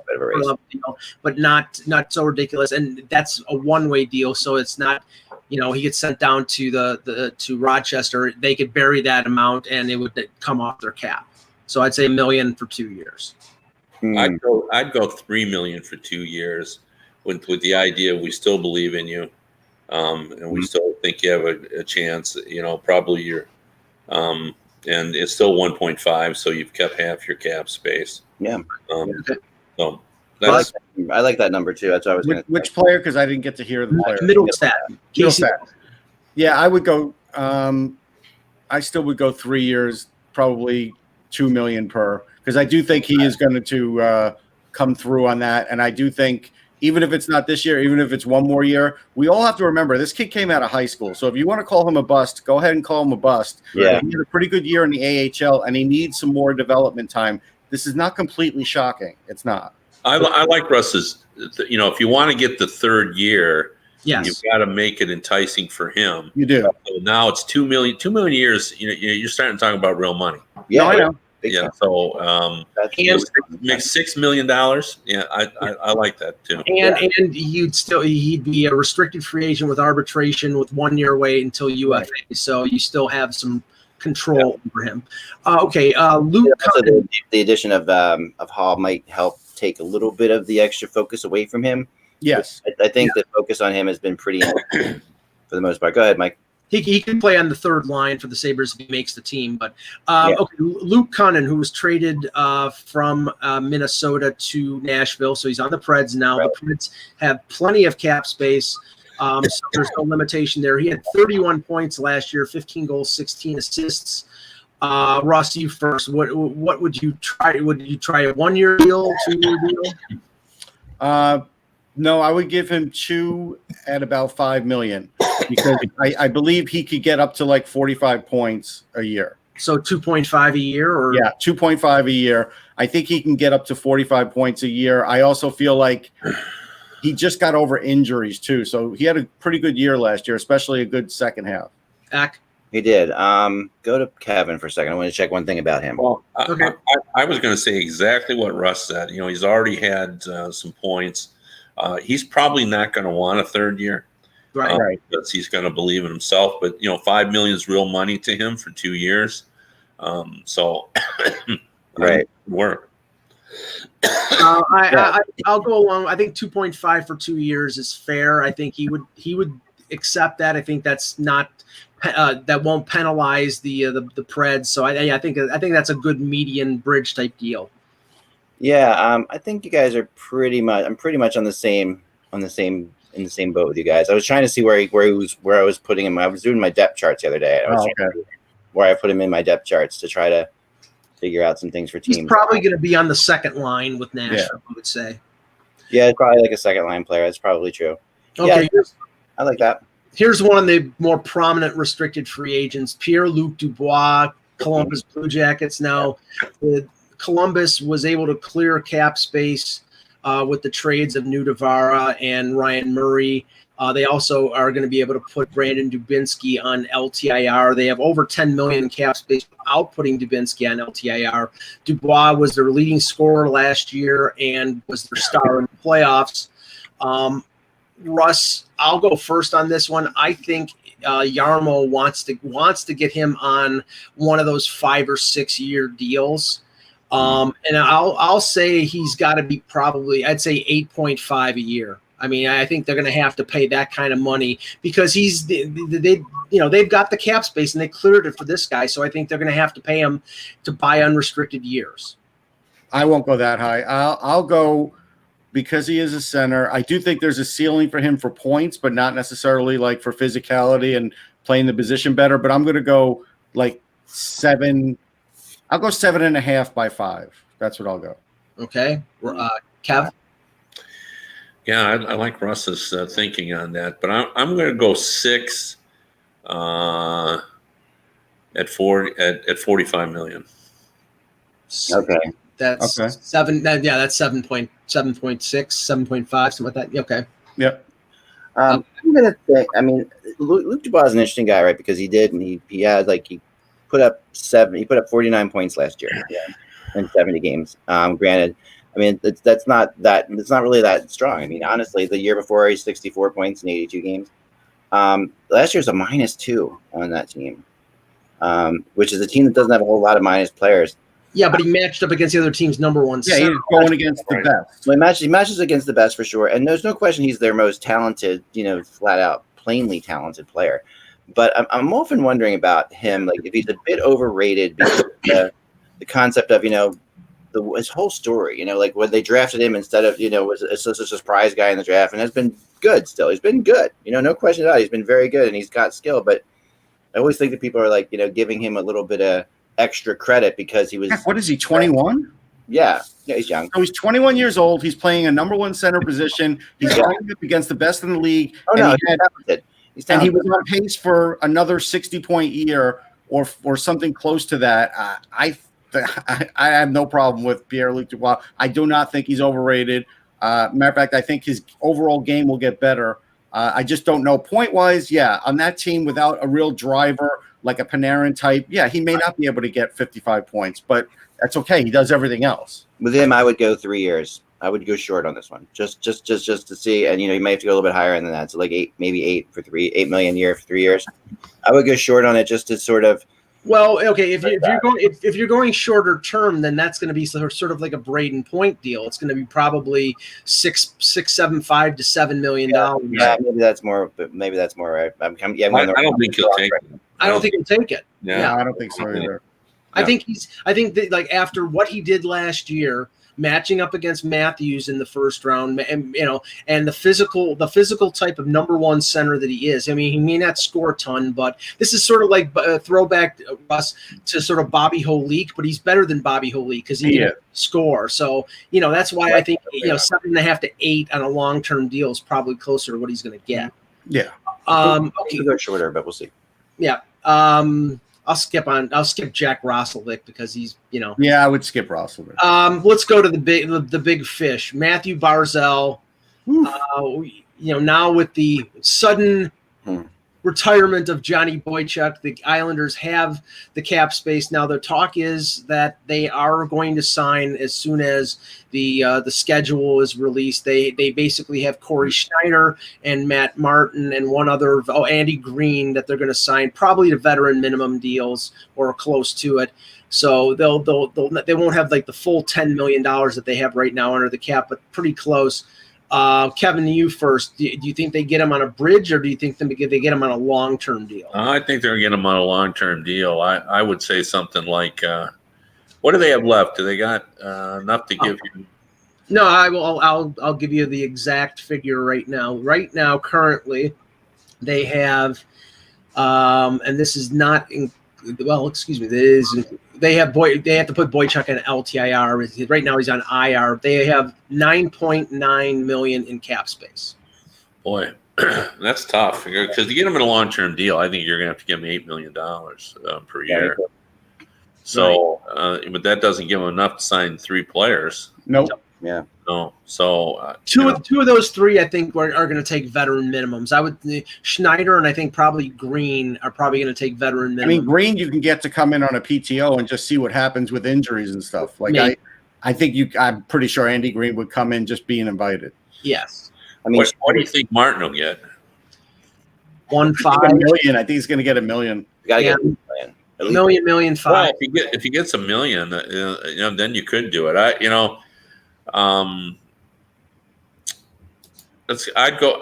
deal, but not so ridiculous. And that's a one-way deal, so it's not. He gets sent down to to Rochester. They could bury that amount, and it would come off their cap. So I'd say $1 million for 2 years. I'd go $3 million for 2 years, with the idea we still believe in you, and we still think you have a chance. Probably you're, and it's still 1.5, so you've kept half your cap space. Yeah. So. I like that number too. That's what I was going to. Which player? Because I didn't get to hear the player. Middlestat. Yeah, I would go. I still would go 3 years, probably $2 million per, because I do think he is going to come through on that, and I do think even if it's not this year, even if it's one more year, we all have to remember this kid came out of high school. So if you want to call him a bust, go ahead and call him a bust. Yeah, he had a pretty good year in the AHL, and he needs some more development time. This is not completely shocking. It's not. I like Russ's. If you want to get the third year, yes, you've got to make it enticing for him. You do. So now it's 2 million. 2 million years. You're starting to talk about real money. Yeah, I know. Yeah. So make $6 million. Yeah, I like that too. And he'd be a restricted free agent with arbitration with 1 year wait until UFA. Right. So you still have some control over him. Luke. The addition of Hall might help take a little bit of the extra focus away from him. Yes, I think the focus on him has been pretty for the most part. Go ahead, Mike. He can play on the third line for the Sabres if he makes the team. But Luke Cunnin, who was traded from Minnesota to Nashville, so he's on the Preds now. Right. The Preds have plenty of cap space, so there's no limitation there. He had 31 points last year, 15 goals, 16 assists. Ross, you first. What would you try? Would you try a 1 year deal, 2 year deal? No, I would give him 2 at about $5 million, because I believe he could get up to like 45 points a year. So 2.5 a year, or 2.5 a year. I think he can get up to 45 points a year. I also feel like he just got over injuries too, so he had a pretty good year last year, especially a good second half. He did. Go to Kevin for a second. I want to check one thing about him. Well, okay. I was going to say exactly what Russ said. He's already had some points. He's probably not going to want a third year, right? Because he's going to believe in himself. But $5 million is real money to him for 2 years. So, right, work. I'll go along. I think 2.5 for 2 years is fair. I think he would accept that. I think that's not. That won't penalize the Preds, so I think that's a good median bridge type deal. Yeah, I think you guys are pretty much. I'm pretty much in the same boat with you guys. I was trying to see where I was putting him. I was doing my depth charts the other day. I was trying to see where I put him in my depth charts to try to figure out some things for teams. He's probably going to be on the second line with Nashville. I would say. Yeah, probably like a second line player. That's probably true. Okay, yeah, I like that. Here's one of the more prominent restricted free agents, Pierre-Luc Dubois, Columbus Blue Jackets. Now, Columbus was able to clear cap space with the trades of New Devara and Ryan Murray. They also are going to be able to put Brandon Dubinsky on LTIR. They have over $10 million in cap space without putting Dubinsky on LTIR. Dubois was their leading scorer last year and was their star in the playoffs. Russ, I'll go first on this one. I think Jarmo wants to get him on one of those 5 or 6 year deals, and I'll say he's got to be probably, I'd say 8.5 a year. I mean, I think they're going to have to pay that kind of money because they've got the cap space and they cleared it for this guy. So I think they're going to have to pay him to buy unrestricted years. I won't go that high. I'll go because he is a center. I do think there's a ceiling for him for points, but not necessarily like for physicality and playing the position better. But I'm going to go like 7. I'll go 7.5 by 5. That's what I'll go. Okay. Kev? Yeah, I like Russ's thinking on that, but I'm going to go 6 at 45 million. Okay. That's okay. 7. That's 7.6, 7.5, something like that. Okay. Yep. I'm gonna think. I mean, Luke Dubois is an interesting guy, right? Because he put up 49 points last year, in 70 games. Granted, I mean it's not really that strong. I mean, honestly, the year before he's 64 points in 82 games. Last year's a -2 on that team, which is a team that doesn't have a whole lot of minus players. Yeah, but he matched up against the other team's number one. Yeah, he's going against the best. So he matches against the best for sure, and there's no question he's their most talented, flat out, plainly talented player. But I'm often wondering about him, like if he's a bit overrated because the concept of his whole story. Like when they drafted him instead of was a surprise guy in the draft, and has been good still. He's been good, no question about it. He's been very good, and he's got skill. But I always think that people are like giving him a little bit of extra credit because he was. What is he, 21? Yeah, he's young. So he's 21 years old. He's playing a number 1 center position. He's going up against the best in the league. Oh, no, he's talented. And he was on pace for another 60-point year or something close to that. I have no problem with Pierre-Luc Dubois. I do not think he's overrated. Matter of fact, I think his overall game will get better. I just don't know. Point-wise, on that team without a real driver, like a Panarin type, he may not be able to get 55 points, but that's okay. He does everything else. With him, I would go 3 years. I would go short on this one, just to see. And you might have to go a little bit higher than that. So like 8 million a year for 3 years. I would go short on it just to sort of. Well, okay. If you're going shorter term, then that's going to be sort of like a Braden Point deal. It's going to be probably $6.75 to $7 million. Yeah, maybe that's more. But maybe that's more right. I don't think he'll take it. I don't think he'll take it. Yeah, I don't think so either. I think that like after what he did last year, matching up against Matthews in the first round, and the physical type of number 1 center that he is. I mean, he may not score a ton, but this is sort of like a throwback Russ to sort of Bobby Holik, but he's better than Bobby Holik because he can score. So that's why I think 7.5 to 8 on a long-term deal is probably closer to what he's going to get. Yeah. Okay. Go shorter, but we'll see. Yeah. I'll skip Jack Roslovic because he's, Yeah, I would skip Roslovic. Let's go to the big fish, Matthew Barzal. Now with the sudden retirement of Johnny Boychuk, the Islanders have the cap space. Now the talk is that they are going to sign as soon as the schedule is released. They basically have Corey Schneider and Matt Martin and one other, Andy Green, that they're going to sign probably to veteran minimum deals or close to it. So they won't have like the full $10 million that they have right now under the cap, but pretty close. Kevin, you first. Do you think they get him on a bridge, or do you think they get him on a long-term deal? I think they're getting him on a long-term deal. I would say something like, what do they have left? Do they got enough to give you? No, I'll give you the exact figure right now. Right now, currently, they have, and this is not. Excuse me. They have to put Boychuk on LTIR. Right now he's on IR. They have $9.9 million in cap space. Boy, that's tough because to get him in a long-term deal, I think you're going to have to give him $8 million per year. So, but that doesn't give him enough to sign 3 players. Nope. Yeah. No. So two of those 3, I think, are going to take veteran minimums. Schneider and I think probably Green are probably going to take veteran minimums. I mean, Green you can get to come in on a PTO and just see what happens with injuries and stuff. Like I'm pretty sure Andy Green would come in just being invited. Yes. I mean, what do you think Martin will get? 1.5 million. I think he's going to get $1 million. You got to get $1 million. $1.5 million. Well, if he gets $1 million, then you could do it. I'd go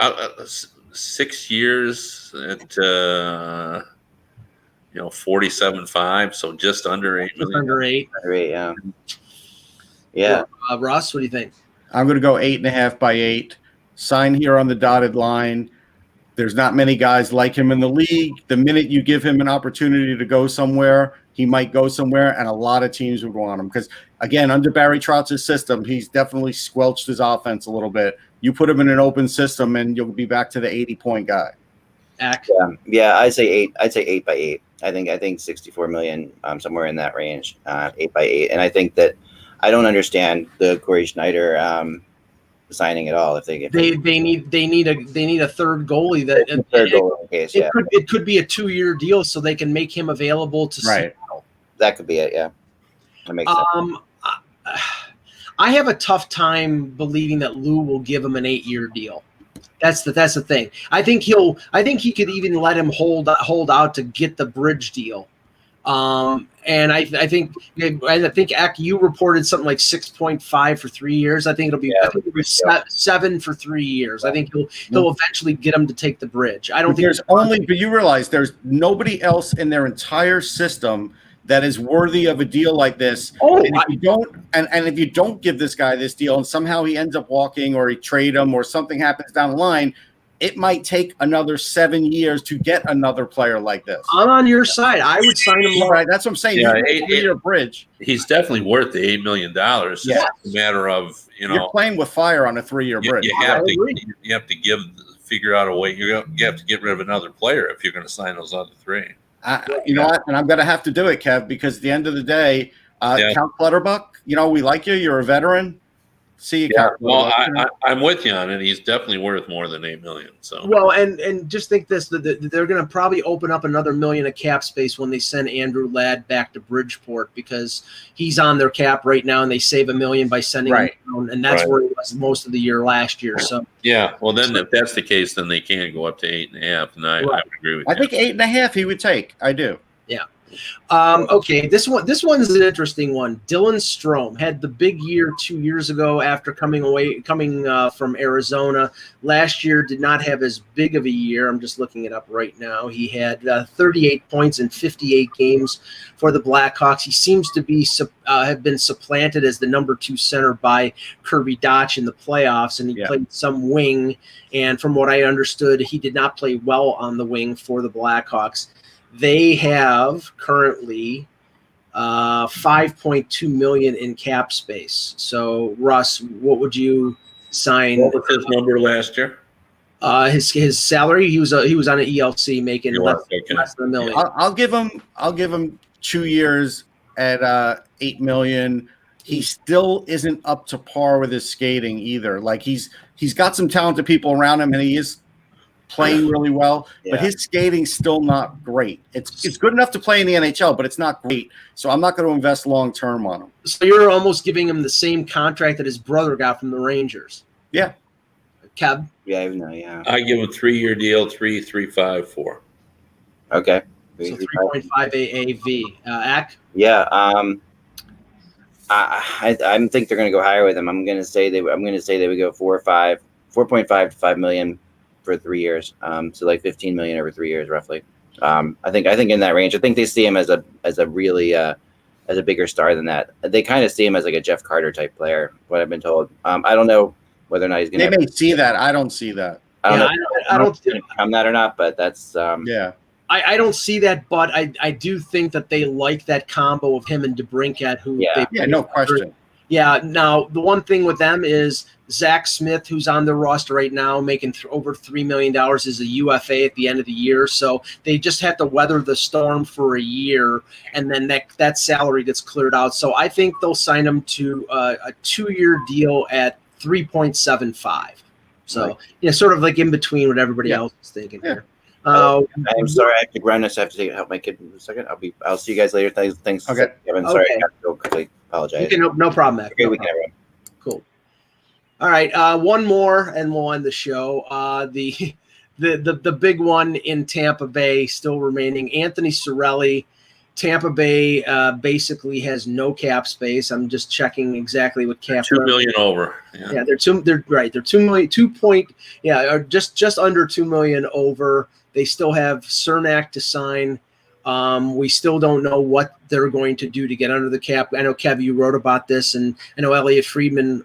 6 years at 47.5, so just under 8 million. Under 8. Yeah. Yeah. Well, Ross, what do you think? I'm going to go 8.5 by 8. Sign here on the dotted line. There's not many guys like him in the league. The minute you give him an opportunity to go somewhere, he might go somewhere, and a lot of teams will go on him. Because, again, under Barry Trotz's system, he's definitely squelched his offense a little bit. You put him in an open system, and you'll be back to the 80-point guy. Yeah, I'd say 8. I'd say 8 by 8. I think 64 million, somewhere in that range, 8 by 8. And I think that I don't understand the Corey Schneider signing at all. If they need a third goalie it could be a 2-year deal so they can make him available to Seattle. That could be it. Yeah, that makes sense. I have a tough time believing that Lou will give him an 8-year deal. That's the thing. I think he could even let him hold out to get the bridge deal. And I think Ak, you reported something like 6.5 for 3 years. I think it'll be 7 for 3 years. I think he'll eventually get him to take the bridge. I don't think but you realize there's nobody else in their entire system that is worthy of a deal like this. If you don't give this guy this deal and somehow he ends up walking or he trade him or something happens down the line, it might take another 7 years to get another player like this. I'm on your side. I would sign him. Right, that's what I'm saying. Yeah, your bridge. He's definitely worth the $8 million. Yeah. It's a matter of you're playing with fire on a 3-year bridge. You have to figure out a way. You have to get rid of another player if you're going to sign those other 3. You know what? And I'm going to have to do it, Kev, because at the end of the day, Count Clutterbuck, we like you. You're a veteran. See you, Count. Well, I'm with you on it. He's definitely worth more than $8 million. So and just think this: they're going to probably open up another $1 million of cap space when they send Andrew Ladd back to Bridgeport because he's on their cap right now, and they save $1 million by sending him down, and that's where he was most of the year last year. So well, then if that's the case, then they can go up to 8.5, and I would agree with you. I think 8.5 he would take. I do. Yeah. Okay, this one's an interesting one. Dylan Strome had the big year 2 years ago after coming from Arizona. Last year did not have as big of a year. I'm just looking it up right now. He had 38 points in 58 games for the Blackhawks. He seems to have been supplanted as the number 2 center by Kirby Dach in the playoffs, and he played some wing. And from what I understood, he did not play well on the wing for the Blackhawks. They have currently $5.2 million in cap space. So, Russ, what would you sign? What was his number last year? His salary, he was on an ELC making less than $1 million. I'll give him 2 years at $8 million. He still isn't up to par with his skating either. Like he's got some talented people around him, and he is playing really well, but his skating's still not great. It's good enough to play in the NHL, but it's not great. So I'm not going to invest long term on him. So you're almost giving him the same contract that his brother got from the Rangers. Yeah. Kev? Yeah, I know. Yeah. I give him a 3-year deal, 3.354. Okay. So 3.5 AAV. Ak? Yeah. I think they're going to go higher with him. I'm going to say they would go 4.5 to 5 million. For 3 years, so like 15 million over 3 years, roughly. I think in that range. I think they see him as a really as a bigger star than that. They kind of see him as like a Jeff Carter type player. What I've been told. I don't know whether or not he's going to. They may see that. I don't see that. I don't know I'm that or not, but that's I don't see that, but I do think that they like that combo of him and DeBrincat. No question. Yeah. Now the one thing with them is Zach Smith, who's on their roster right now, making over $3 million, is a UFA at the end of the year. So they just have to weather the storm for a year, and then that salary gets cleared out. So I think they'll sign him to a 2-year deal at 3.75. So sort of like in between what everybody else is thinking here. I'm sorry, I have to run this. I have to help my kid in a second. I'll see you guys later. Thanks. Okay. Kevin. Sorry, I have to go quickly. Apologize. No problem, Matt. Okay, we can everyone. Cool. All right, one more, and we'll end the show. The big one in Tampa Bay still remaining. Anthony Cirelli Tampa Bay basically has no cap space. I'm just checking exactly what cap. $2 million over. Yeah, they're right. They're 2 million, 2 point. Yeah, or just under 2 million over. They still have Cernak to sign. We still don't know what they're going to do to get under the cap. I know, Kev, you wrote about this, and I know Elliot Friedman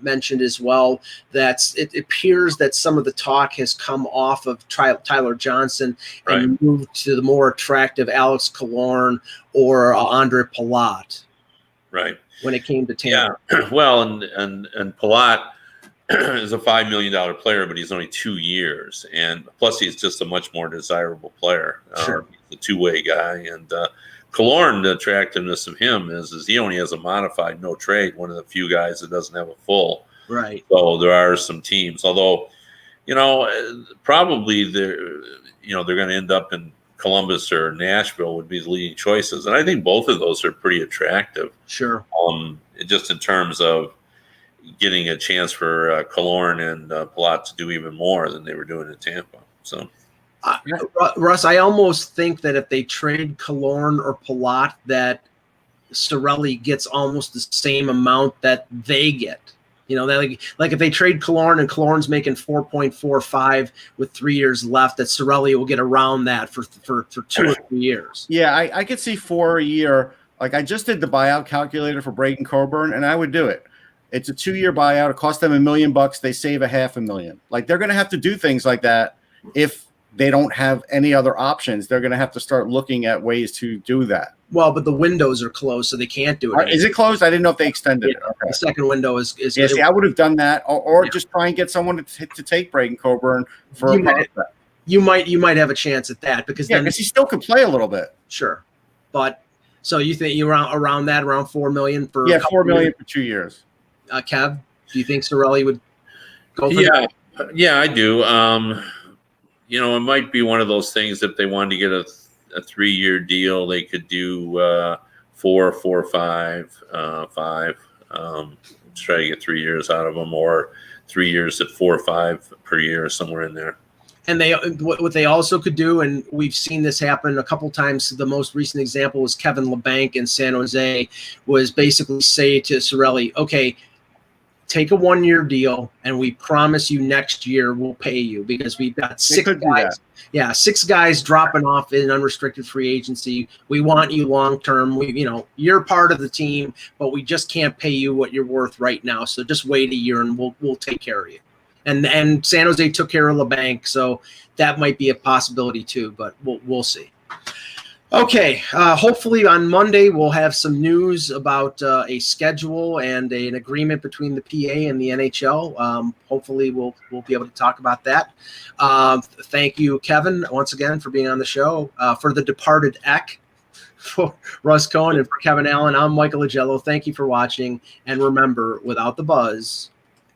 mentioned as well that it appears that some of the talk has come off of Tyler Johnson and moved to the more attractive Alex Killorn or Andre Palat. Right. When it came to Tampa. Yeah. Well, and Palat is a $5 million player, but he's only 2 years, and plus he's just a much more desirable player. Sure. He's a two-way guy, and Killorn, the attractiveness of him is he only has a modified no trade, one of the few guys that doesn't have a full. Right. So there are some teams, although, probably they're going to end up in Columbus or Nashville would be the leading choices, and I think both of those are pretty attractive. Sure. Just in terms of getting a chance for Killorn and Palat to do even more than they were doing in Tampa. So, Russ, I almost think that if they trade Killorn or Palat, that Cirelli gets almost the same amount that they get. Like if they trade Killorn and Killorn's making 4.45 with 3 years left, that Cirelli will get around that for 2 or 3 years. Yeah, I could see 4 a year. Like I just did the buyout calculator for Braden Coburn, and I would do it. It's a 2-year buyout. It costs them $1 million. They save $500,000. Like they're going to have to do things like that if they don't have any other options. They're going to have to start looking at ways to do that. Well, but the windows are closed, so they can't do it. Is it closed? I didn't know if they extended it. Okay. The second window is. Yeah, see, I would have done that, or just try and get someone to take Braden Coburn for a prospect. You might have a chance at that because then he still could play a little bit. Sure, but so you think you're around $4 million for $4 million for 2 years. Kev, do you think Cirelli would go for that? Yeah, I do. It might be one of those things if they wanted to get a 3-year deal, they could do 4, 5, 5. Try to get 3 years out of them, or 3 years at 4 or 5 per year, somewhere in there. And what they also could do, and we've seen this happen a couple times. The most recent example was Kevin LeBanc in San Jose, was basically say to Cirelli, okay, take a 1-year deal, and we promise you next year we'll pay you because we've got 6 guys. Yeah, 6 guys dropping off in unrestricted free agency. We want you long term. You're part of the team, but we just can't pay you what you're worth right now. So just wait a year, and we'll take care of you. And San Jose took care of LeBanc, so that might be a possibility too. But we'll see. Okay, hopefully on Monday we'll have some news about a schedule and an agreement between the PA and the NHL. Hopefully we'll be able to talk about that. Thank you, Kevin, once again for being on the show. For the departed Eck, for Russ Cohen, and for Kevin Allen, I'm Michael Agello. Thank you for watching, and remember, without the buzz,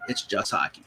it's just hockey.